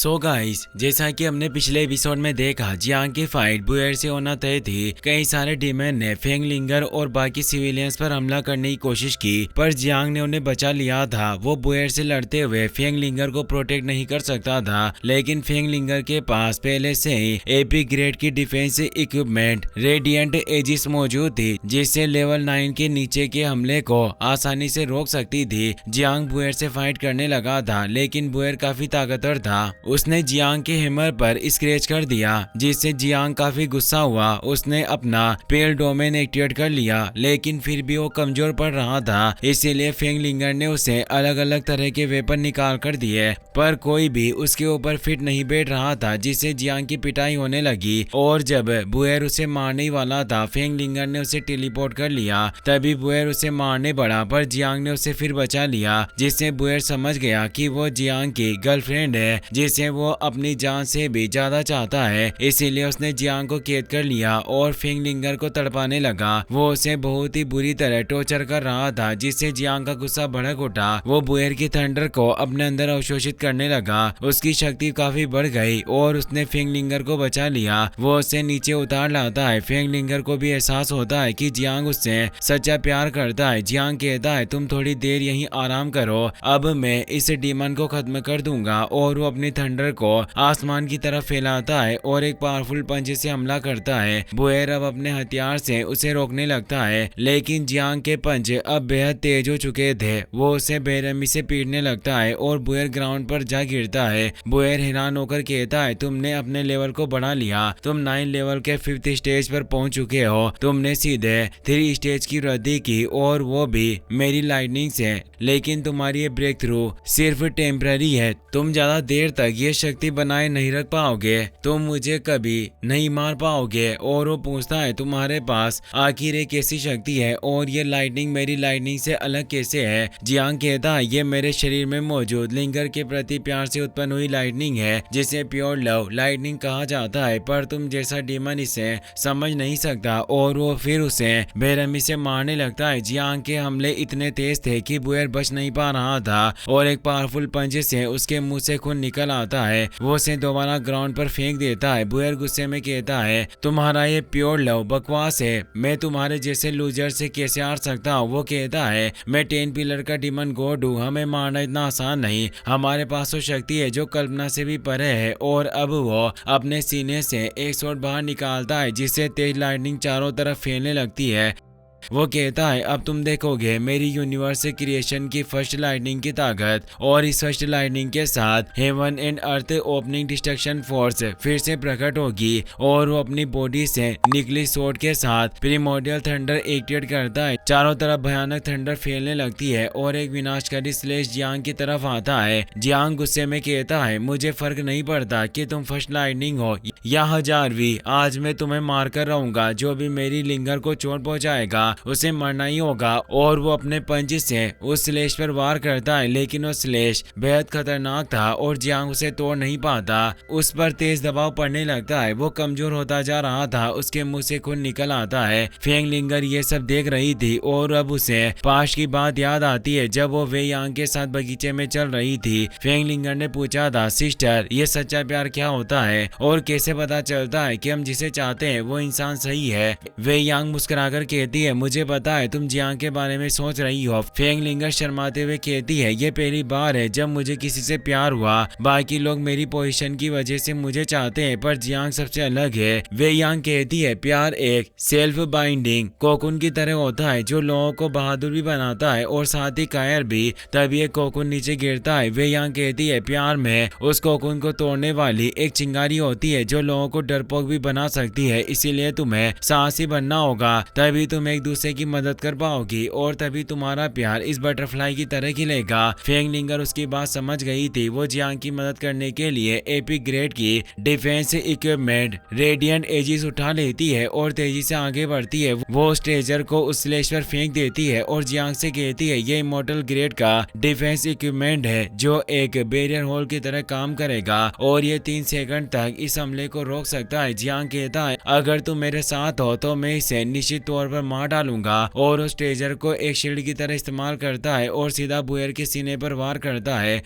So guys, जैसा कि हमने पिछले एपिसोड में देखा, जियांग की फाइट बुएर से होना तय थी। कई सारे डीमन ने फेंग लिंगर और बाकी सिविलियंस पर हमला करने की कोशिश की, पर जियांग ने उन्हें बचा लिया था। वो बुएर से लड़ते हुए फेंग लिंगर को प्रोटेक्ट नहीं कर सकता था, लेकिन फेंग लिंगर के पास पहले से ही एपिक ग्रेड की डिफेंस इक्विपमेंट रेडिएंट एजिस मौजूद थी, जिससे लेवल 9 के नीचे के हमले को आसानी से रोक सकती थी। जियांग बुएर से फाइट करने लगा था, लेकिन बुएर काफी ताकतवर था। उसने जियांग के हैमर पर स्क्रैच कर दिया, जिससे जियांग काफी गुस्सा हुआ। उसने अपना पेल डोमेन एक्टिवेट कर लिया, लेकिन फिर भी वो कमजोर पड़ रहा था। इसीलिए फेंग लिंगर ने उसे अलग अलग तरह के वेपन निकाल कर दिए, पर कोई भी उसके ऊपर फिट नहीं बैठ रहा था, जिससे जियांग की पिटाई होने लगी। और जब बुएर उसे मारने वाला था, फेंग लिंगर ने उसे टेलीपोर्ट कर लिया। तभी बुएर उसे मारने बढ़ा, पर जियांग ने उसे फिर बचा लिया, जिससे बुएर समझ गया कि वो जियांग की गर्लफ्रेंड है, जिसे वो अपनी जान से भी ज्यादा चाहता है। इसीलिए उसने जियांग को कैद कर लिया और फेंग लिंगर को तड़पाने लगा। वो उसे बहुत ही बुरी तरह टॉर्चर कर रहा था, जिससे जियांग का गुस्सा भड़क उठा। वो बुएर की थंडर को अपने अंदर अवशोषित करने लगा। उसकी शक्ति काफी बढ़ गई और उसने फेंग लिंगर को बचा लिया। वो उसे नीचे उतार लाता है। फेंग लिंगर को भी एहसास होता है कि जियांग उससे सच्चा प्यार करता है। जियांग कहता है, तुम थोड़ी देर यहीं आराम करो, अब मैं इस डीमन को खत्म कर दूंगा। और वो अपनी थंडर को आसमान की तरफ फैलाता है और एक पावरफुल पंच से हमला करता है। बुएर अब अपने हथियार से उसे रोकने लगता है, लेकिन जियांग के पंच अब बेहद तेज हो चुके थे। वो उसे बेरहमी से पीटने लगता है और बुएर ग्राउंड पर जा गिरता है। बुएर हैरान होकर कहता है, तुमने अपने लेवल को बढ़ा लिया, तुम 9 लेवल के 5th स्टेज पर पहुंच चुके हो। तुमने सीधे 3 स्टेज की वृद्धि की, और वो भी मेरी लाइटनिंग से। लेकिन तुम्हारी ये ब्रेक थ्रू सिर्फ टेम्पररी है। तुम ज्यादा देर तक ये शक्ति बनाए नहीं रख पाओगे, तुम मुझे कभी नहीं मार पाओगे। और वो पूछता है, तुम्हारे पास आखिर एक ऐसी शक्ति है, और ये लाइटनिंग मेरी लाइटनिंग से अलग कैसे है? जियांग कहता है, ये मेरे शरीर में मौजूद लिंगर के प्रति प्यार से उत्पन्न हुई लाइटनिंग है, जिसे प्योर लव लाइटनिंग कहा जाता है। पर तुम जैसा डीमन इसे समझ नहीं सकता। और वो फिर उसे बेरहमी से मारने लगता है। जियांग के हमले इतने तेज थे कि बुएर बच नहीं पा रहा था, और एक पावरफुल पंच से उसके मुंह से खून निकल आता है। वो उसे दोबारा ग्राउंड पर फेंक देता है। बुएर गुस्से में कहता है, तुम्हारा ये प्योर लव बकवास है, मैं तुम्हारे जैसे लूजर से कैसे हार सकता हूँ? वो कहता है, मैं 10 पिलर का डीमन गॉड हूँ, हमें मारना इतना आसान नहीं। हमारे पास तो शक्ति है जो कल्पना से भी परे है। और अब वो अपने सीने से एक शॉट बाहर निकालता है, जिससे तेज लाइटनिंग चारों तरफ फैलने लगती है। वो कहता है, अब तुम देखोगे मेरी यूनिवर्स क्रिएशन की फर्स्ट लाइटनिंग की ताकत। और इस फर्स्ट लाइटनिंग के साथ heaven and earth opening destruction force फिर से प्रकट होगी। और वो अपनी बॉडी से निकली शॉट के साथ प्रिमोर्डियल थंडर एक्टिवेट करता है। चारों तरफ भयानक थंडर फैलने लगती है और एक विनाशकारी स्लेश जियांग की तरफ आता है। जियांग गुस्से में कहता है, मुझे फर्क नहीं पड़ता कि तुम फर्स्ट लाइटनिंग हो या 1000वीं, आज मैं तुम्हें मार कर रहूंगा। जो भी मेरी लिंगर को चोट पहुंचाएगा उसे मरना ही होगा। और वो अपने पंच से उस स्लेश पर वार करता है, लेकिन वो स्लेश बेहद खतरनाक था और जियांग उसे तोड़ नहीं पाता। उस पर तेज दबाव पड़ने लगता है। वो कमजोर होता जा रहा था, उसके मुंह से खून निकल आता है। फेंग लिंगर ये सब देख रही थी, और अब उसे पास्ट की बात याद आती है, जब वो वे यांग के साथ बगीचे में चल रही थी। फेंग लिंगर ने पूछा था, सिस्टर, ये सच्चा प्यार क्या होता है, और कैसे पता चलता है कि हम जिसे चाहते हैं वो इंसान सही है? वे यांग मुस्कुराकर कहती है, मुझे पता है तुम जियांग के बारे में सोच रही हो। फेंग लिंगर शर्माते हुए कहती है, ये पहली बार है जब मुझे किसी से प्यार हुआ। बाकी लोग मेरी पोजीशन की वजह से मुझे चाहते हैं, पर जियांग सबसे अलग है। वे यांग कहती है, प्यार एक सेल्फ बाइंडिंग कोकुन की तरह होता है, जो लोगों को बहादुर भी बनाता है और साथ ही कायर भी। तभी एक कोकुन नीचे गिरता है। वे यांग कहती है, प्यार में उस कोकुन को तोड़ने वाली एक चिंगारी होती है, जो लोगों को डरपोक भी बना सकती है। इसीलिए तुम्हें साहसी बनना होगा, तभी तुम एक दूसरे की मदद कर पाओगी, और तभी तुम्हारा प्यार इस बटरफ्लाई की तरह खिलेगा। फेंग लिंगर उसकी बात समझ गई थी। वो जियांग की मदद करने के लिए एपिक ग्रेड की डिफेंस इक्विपमेंट रेडिएंट एजिस उठा लेती है और तेजी से आगे बढ़ती है। वो स्ट्रेजर को उस स्लेश पर फेंक देती है और जियांग से कहती है, ये इमोर्टल ग्रेड का डिफेंस इक्विपमेंट है, जो एक बैरियर होल की तरह काम करेगा, और ये 3 सेकंड तक इस हमले को रोक सकता है। जियांग कहता है, अगर तुम मेरे साथ हो तो मैं इसे निश्चित तौर पर मार डालूंगा। और उस ट्रेजर को एक शील्ड की तरह इस्तेमाल करता है और सीधा बुएर के सीने पर वार करता है।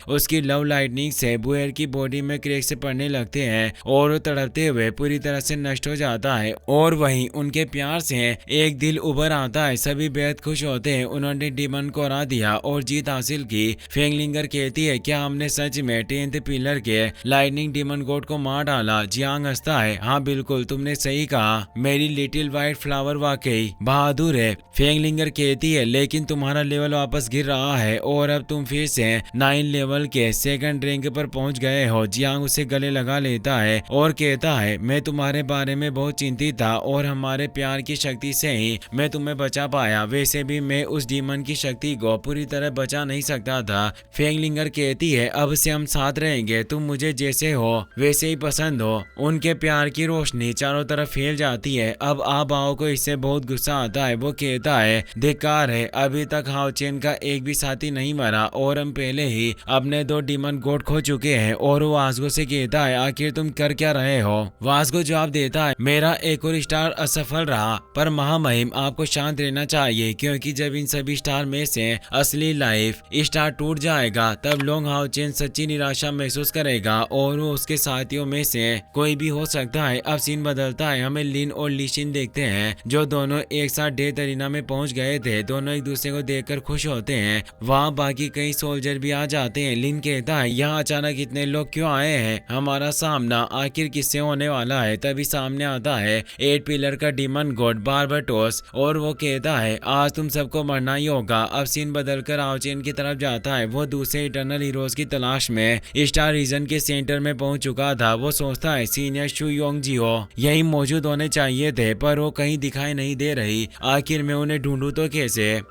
उसकी लव लाइटनिंग से बुएर की बॉडी में क्रैक से पड़ने लगते हैं और वो तड़पते हुए पूरी तरह से नष्ट हो जाता है। और वहीं उनके प्यार से एक दिल उभर आता है। सभी बेहद खुश होते हैं, उन्होंने डीमन को हरा दिया और जीत हासिल की। फेंगलिंगर कहती है, क्या हमने सच में 10th पिलर के लाइटनिंग डीमन गॉड को मार डाला? जियांग हंसता है, हाँ बिल्कुल, तुमने सही कहा, मेरी लिटिल व्हाइट फ्लावर वाकई बहादुर है। फेंगलिंगर कहती है, लेकिन तुम्हारा लेवल वापस गिर रहा है और अब तुम फिर से 9 लेवल के सेकंड रैंक पर पहुंच गए हो। जियांग उसे गले लगा लेता है और कहता है, मैं तुम्हारे बारे में बहुत चिंतित था और हमारे प्यार की शक्ति से ही मैं तुम्हें बचा पाया। वैसे भी मैं उस डीमन की शक्ति को पूरी तरह बचा नहीं सकता था। फेंगलिंगर कहती है, अब से हम साथ रहेंगे, तुम मुझे जैसे हो वैसे ही पसंद हो। उनके प्यार की रोशनी चारों तरफ फैल जाती है। अब आबाओ को इससे बहुत गुस्सा आता है। वो कहता है, धिक्कार है, अभी तक हाओचेन का एक भी साथी नहीं मरा और हम पहले ही अपने 2 डीमन गॉड खो चुके हैं। और वो वास्को से कहता है, आखिर तुम कर क्या रहे हो? वास्को जवाब देता है, मेरा एक और स्टार असफल रहा, पर महामहिम आपको शांत रहना चाहिए, क्योंकि जब इन सभी स्टार में से असली लाइफ स्टार टूट जाएगा तब लोंग हाओचेन सच्ची निराशा महसूस करेगा और वो उसके साथियों में से कोई भी हो सकता है। अब सीन बदलता है, हमें लिन और लीशिन देखते हैं जो दोनों एक साथ डेथ अरीना में पहुंच गए थे। दोनों एक दूसरे को देखकर खुश होते हैं। वहाँ बाकी कई सोल्जर भी आ जाते हैं। लिन कहता है, यहाँ अचानक इतने लोग क्यों आए हैं? हमारा सामना आखिर किससे होने वाला है? तभी सामने आता है 8 पिलर का डीमन गॉड बार्बाटोस और वो कहता है, आज तुम सबको मरना ही होगा। अब सीन बदलकर हाओचेन की तरफ जाता है। वो दूसरे इटर्नल हीरोज की तलाश में स्टार रीजन के सेंटर में पहुंच चुका था। वो सोचता है, सीनियर शू योंग जियो यही मौजूद होने चाहिए थे, पर वो कहीं दिखाई नहीं दे रही। आखिर मैं उन्हें ढूंढूं तो कैसे?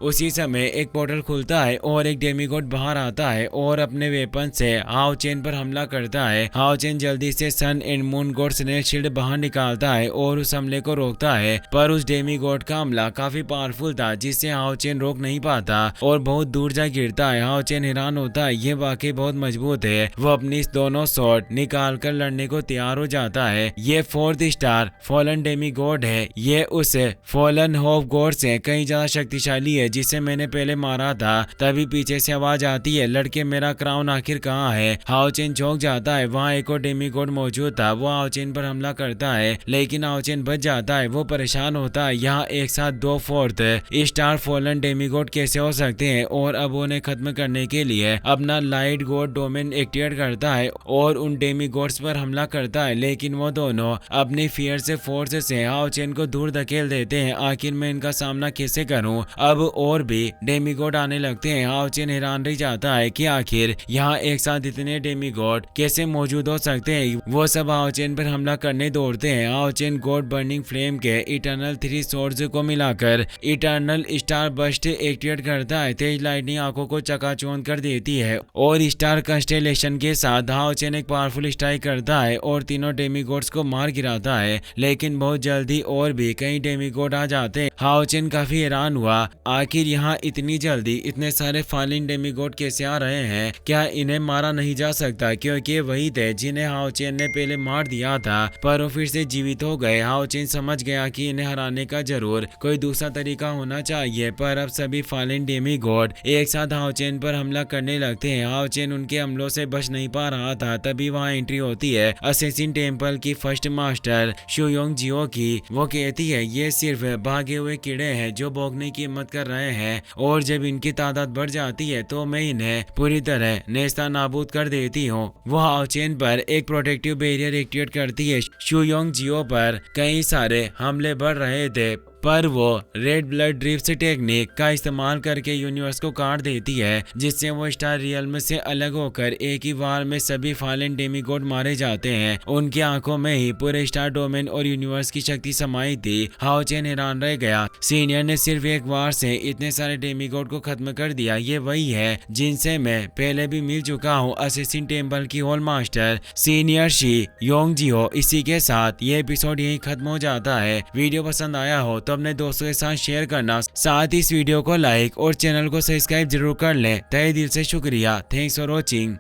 उसी समय एक पोर्टल खुलता है और एक डेमीगॉड बाहर आता है और अपने वेपन से हाओचेन पर हमला करता है। हाओचेन जल्दी से sun and moon god snail shield बाहर निकालता है और उस हमले को रोकता है, पर उस डेमीगॉड का हमला काफी पावरफुल था जिससे हाओचेन रोक नहीं पाता और बहुत दूर जा गिरता है। हाओचेन हैरान होता है, ये वाकई बहुत मजबूत है। वो अपनी दोनों शॉट निकाल कर लड़ने को तैयार हो जाता है। ये 4th स्टार फॉलन डेमीगॉड है। ये उस फॉलन होफ गॉड से कहीं ज्यादा शक्तिशाली है जिसे मैंने पहले मारा था। तभी पीछे से आवाज आती है, लड़के मेरा क्राउन आखिर कहाँ है? हाओचेन चौंक जाता है। वहाँ एक और डेमीगॉड मौजूद था। वो हाओचेन पर हमला करता है लेकिन हाओचेन बच जाता है। वो परेशान होता है, यहाँ एक साथ 2 4th स्टार फॉलन डेमीगॉड कैसे हो सकते हैं? और अब उन्हें खत्म करने के लिए अपना लाइट गॉड डोमेन एक्टिवेट करता है और उन डेमीगॉड्स पर हमला करता है, लेकिन वो दोनों अपनी फियर से फोर्स से हाओचेन को दूर धकेल देते हैं। आखिर मैं इनका सामना कैसे करूं? अब और भी डेमीगॉड आने लगते हैं। हाओचेन हैरान रह जाता है कि आखिर यहाँ एक साथ इतने डेमीगॉड कैसे मौजूद हो सकते हैं। वो सब हाओचेन पर हमला करने दौड़ते हैं। हाओचेन गॉड बर्निंग फ्लेम के इटर्नल 3 सॉर्ड्स को मिलाकर इटर्नल स्टार बस्ट एक्टिवेट करता है। तेज लाइटनिंग आंखों को चकाचौंध कर देती है और स्टार कंस्टेलेशन के साथ हाओचेन एक पावरफुल स्ट्राइक करता है और तीनों डेमीगॉड्स को मार गिराता है, लेकिन बहुत जल्दी और भी कई डेमीगॉड आ जाते हैं। हाओचेन काफी हैरान हुआ, आखिर यहाँ इतनी जल्दी इतने सारे फालिन डेमीगॉड कैसे आ रहे हैं? क्या इन्हें मारा नहीं जा सकता? क्योंकि वही थे जिन्हें हाओचेन ने पहले मार दिया था, पर वो फिर से जीवित हो गए। हाओचेन समझ गया कि इन्हें हराने का जरूर कोई दूसरा तरीका होना चाहिए, पर अब सभी फालिन डेमीगॉड एक साथ हाओचेन पर हमला करने लगते हैं। हाओचेन उनके हमलों से बच नहीं पा रहा था। तभी वहाँ एंट्री होती है असेसिन टेम्पल की फर्स्ट मास्टर शू योंग जियो की। वो कहती है, ये सिर्फ भागे हुए कीड़े हैं जो भोगने की हिम्मत कर रहे हैं और जब इनकी तादाद बढ़ जाती है तो मैं इन्हें पूरी तरह नेस्ता नाबूद कर देती हूँ। वो हाओचेन पर एक प्रोटेक्टिव बैरियर एक्टिवेट करती है। शू योंग जियो पर कई सारे हमले बढ़ रहे थे, पर वो रेड ब्लड ड्रिफ्ट टेक्निक का इस्तेमाल करके यूनिवर्स को काट देती है, जिससे वो स्टार रियल्म से अलग होकर एक ही वार में सभी फालन डेमीगॉड मारे जाते हैं। उनकी आंखों में ही पूरे स्टार डोमेन और यूनिवर्स की शक्ति समाई थी। हाओचेन हैरान रह गया, सीनियर ने सिर्फ एक वार से इतने सारे डेमीगॉड को खत्म कर दिया। ये वही है जिनसे मैं पहले भी मिल चुका हूँ, असेसिन टेम्पल की होल मास्टर सीनियर शी योंग जियो। इसी के साथ ये एपिसोड यही खत्म हो जाता है। वीडियो पसंद आया हो तो अपने दोस्तों के साथ शेयर करना, साथ ही इस वीडियो को लाइक और चैनल को सब्सक्राइब जरूर कर लें। तहे दिल से शुक्रिया। Thanks for watching.